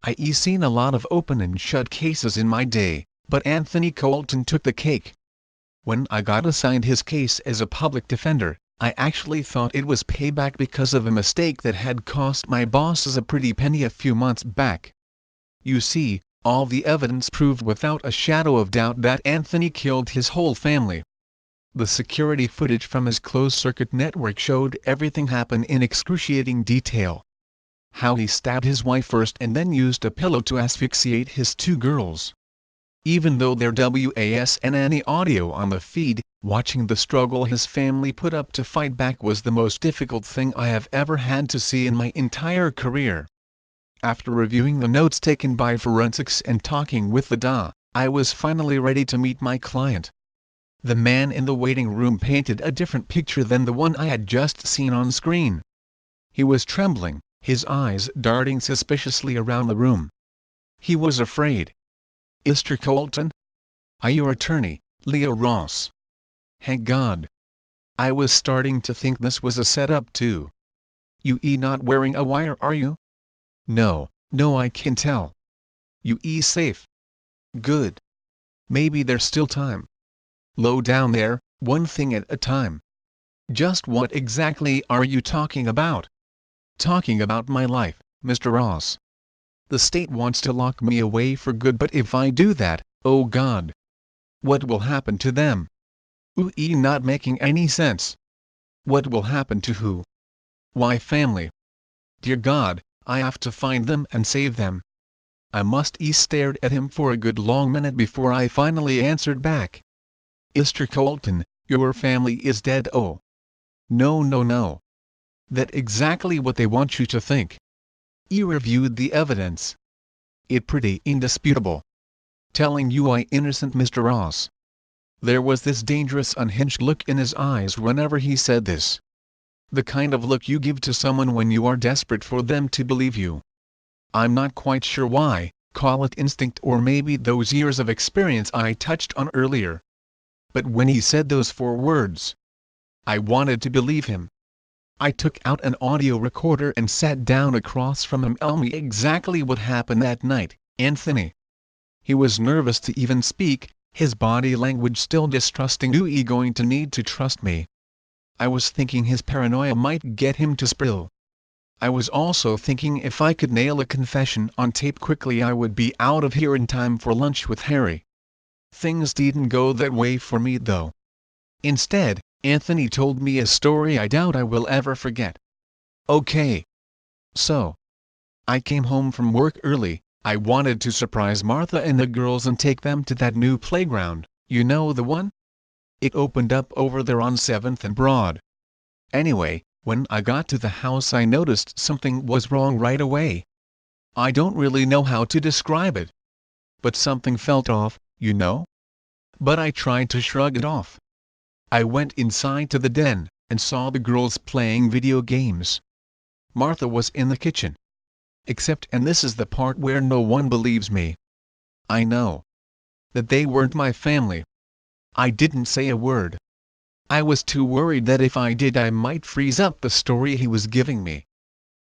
I seen a lot of open and shut cases in my day, but Anthony Colton took the cake. When I got assigned his case as a public defender, I actually thought it was payback because of a mistake that had cost my bosses a pretty penny a few months back. You see, all the evidence proved without a shadow of doubt that Anthony killed his whole family. The security footage from his closed-circuit network showed everything happen in excruciating detail. How he stabbed his wife first and then used a pillow to asphyxiate his two girls. Even though there wasn't any audio on the feed, watching the struggle his family put up to fight back was the most difficult thing I have ever had to see in my entire career. After reviewing the notes taken by forensics and talking with the DA, I was finally ready to meet my client. The man in the waiting room painted a different picture than the one I had just seen on screen. He was trembling, his eyes darting suspiciously around the room. He was afraid. "Mr. Colton? I'm your attorney, Leo Ross." Thank God. I was starting to think this was a setup too. "You not wearing a wire, are you?" No, I can tell." "You safe?" "Good. Maybe there's still time." "Low down there, one thing at a time." "Just what exactly are you talking about?" "Talking about my life, Mr. Ross. The state wants to lock me away for good, but if I do that, oh God. What will happen to them?" Not making any sense." "What will happen to who?" "Why, family. Dear God, I have to find them and save them." I stared at him for a good long minute before I finally answered back. "Mr. Colton, your family is dead." "Oh. No. That's exactly what they want you to think." "You reviewed the evidence. It's pretty indisputable." "Telling you I'm innocent, Mr. Ross." There was this dangerous unhinged look in his eyes whenever he said this. The kind of look you give to someone when you are desperate for them to believe you. I'm not quite sure why, call it instinct or maybe those years of experience I touched on earlier. But when he said those 4 words, I wanted to believe him. I took out an audio recorder and sat down across from him. "Tell me exactly what happened that night, Anthony." He was nervous to even speak, his body language still distrusting. "You going to need to trust me." I was thinking his paranoia might get him to spill. I was also thinking if I could nail a confession on tape quickly I would be out of here in time for lunch with Harry. Things didn't go that way for me though. Instead, Anthony told me a story I doubt I will ever forget. "Okay. So, I came home from work early. I wanted to surprise Martha and the girls and take them to that new playground, you know the one? It opened up over there on 7th and Broad. Anyway, when I got to the house I noticed something was wrong right away. I don't really know how to describe it. But something felt off, you know? But I tried to shrug it off. I went inside to the den, and saw the girls playing video games. Martha was in the kitchen. Except, and this is the part where no one believes me, I know that they weren't my family. I didn't say a word. I was too worried that if I did I might freeze up the story he was giving me.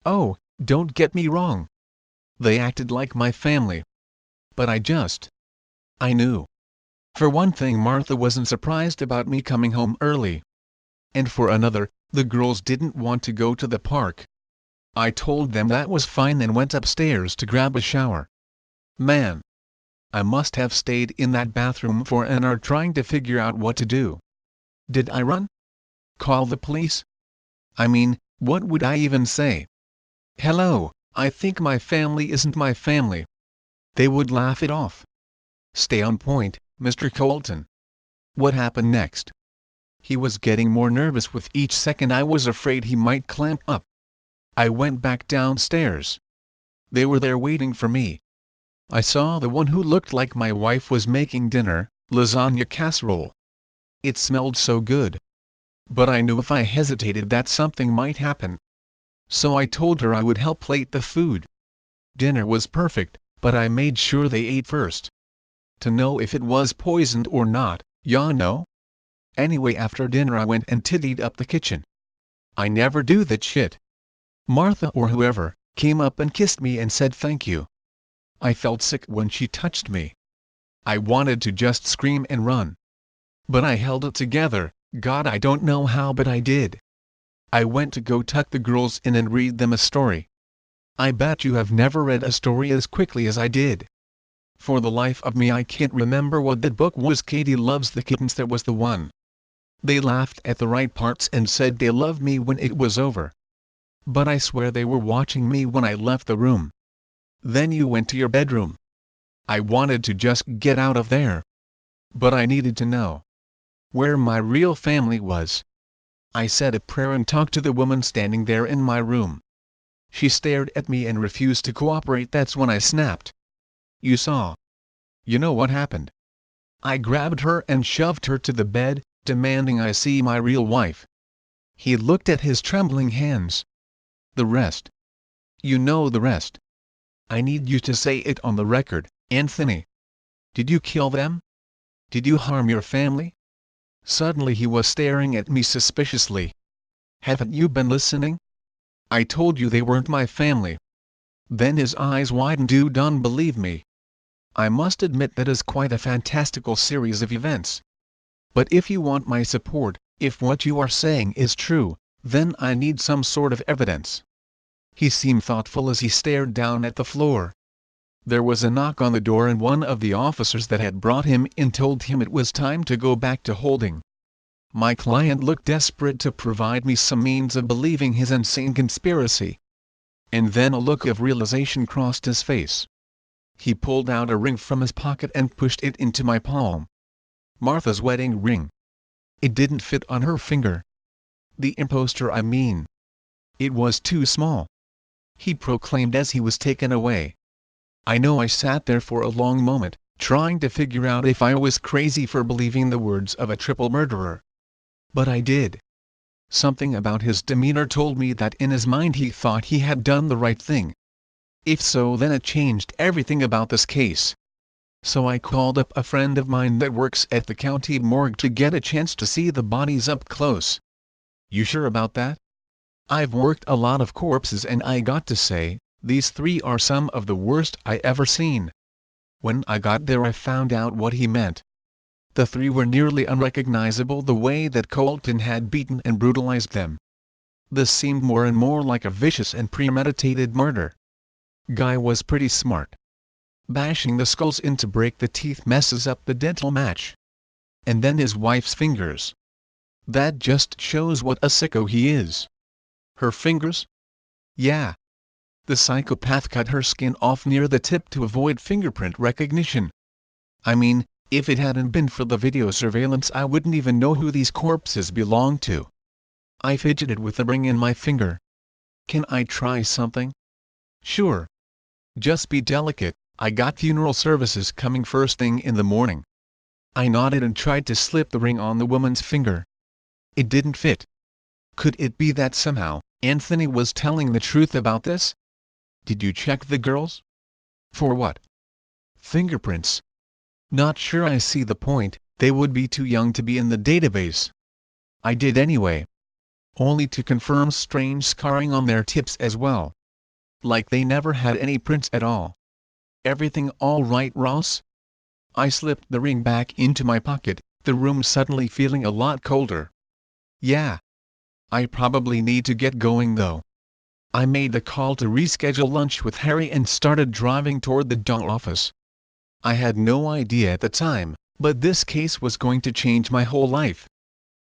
Oh, don't get me wrong. They acted like my family. But I knew. For one thing, Martha wasn't surprised about me coming home early. And for another, the girls didn't want to go to the park. I told them that was fine and went upstairs to grab a shower. Man, I must have stayed in that bathroom for an hour trying to figure out what to do. Did I run? Call the police? I mean, what would I even say? Hello, I think my family isn't my family. They would laugh it off. Stay on point, Mr. Colton. What happened next? He was getting more nervous with each second. I was afraid he might clamp up. I went back downstairs. They were there waiting for me. I saw the one who looked like my wife was making dinner, lasagna casserole. It smelled so good. But I knew if I hesitated that something might happen. So I told her I would help plate the food. Dinner was perfect, but I made sure they ate first. To know if it was poisoned or not, ya know? Anyway, after dinner I went and tidied up the kitchen. I never do that shit. Martha or whoever came up and kissed me and said thank you. I felt sick when she touched me. I wanted to just scream and run. But I held it together. God, I don't know how, but I did. I went to go tuck the girls in and read them a story. I bet you have never read a story as quickly as I did. For the life of me I can't remember what that book was. Katie Loves the Kittens, that was the one. They laughed at the right parts and said they loved me when it was over. But I swear they were watching me when I left the room. Then you went to your bedroom. I wanted to just get out of there. But I needed to know where my real family was. I said a prayer and talked to the woman standing there in my room. She stared at me and refused to cooperate. That's when I snapped. You saw. You know what happened? I grabbed her and shoved her to the bed, demanding I see my real wife. He looked at his trembling hands. The rest. You know the rest. I need you to say it on the record, Anthony. Did you kill them? Did you harm your family? Suddenly he was staring at me suspiciously. Haven't you been listening? I told you they weren't my family. Then his eyes widened. You don't believe me. I must admit that is quite a fantastical series of events. But if you want my support, if what you are saying is true, then I need some sort of evidence. He seemed thoughtful as he stared down at the floor. There was a knock on the door and one of the officers that had brought him in told him it was time to go back to holding. My client looked desperate to provide me some means of believing his insane conspiracy. And then a look of realization crossed his face. He pulled out a ring from his pocket and pushed it into my palm. Martha's wedding ring. It didn't fit on her finger. The imposter, I mean. It was too small. He proclaimed as he was taken away. I know I sat there for a long moment, trying to figure out if I was crazy for believing the words of a triple murderer. But I did. Something about his demeanor told me that in his mind he thought he had done the right thing. If so, then it changed everything about this case. So I called up a friend of mine that works at the county morgue to get a chance to see the bodies up close. You sure about that? I've worked a lot of corpses and I got to say, these three are some of the worst I ever seen. When I got there I found out what he meant. The three were nearly unrecognizable the way that Colton had beaten and brutalized them. This seemed more and more like a vicious and premeditated murder. Guy was pretty smart. Bashing the skulls in to break the teeth messes up the dental match. And then his wife's fingers. That just shows what a sicko he is. Her fingers? Yeah. The psychopath cut her skin off near the tip to avoid fingerprint recognition. I mean, if it hadn't been for the video surveillance I wouldn't even know who these corpses belonged to. I fidgeted with the ring in my finger. Can I try something? Sure. Just be delicate, I got funeral services coming first thing in the morning. I nodded and tried to slip the ring on the woman's finger. It didn't fit. Could it be that somehow Anthony was telling the truth about this? Did you check the girls? For what? Fingerprints. Not sure I see the point, they would be too young to be in the database. I did anyway. Only to confirm strange scarring on their tips as well. Like they never had any prints at all. Everything all right, Ross? I slipped the ring back into my pocket, the room suddenly feeling a lot colder. Yeah. I probably need to get going though. I made a call to reschedule lunch with Harry and started driving toward the Dong office. I had no idea at the time, but this case was going to change my whole life.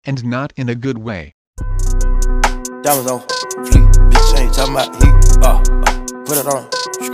And not in a good way. Diamonds on fleek, bitch ain't talking about heat, put it on.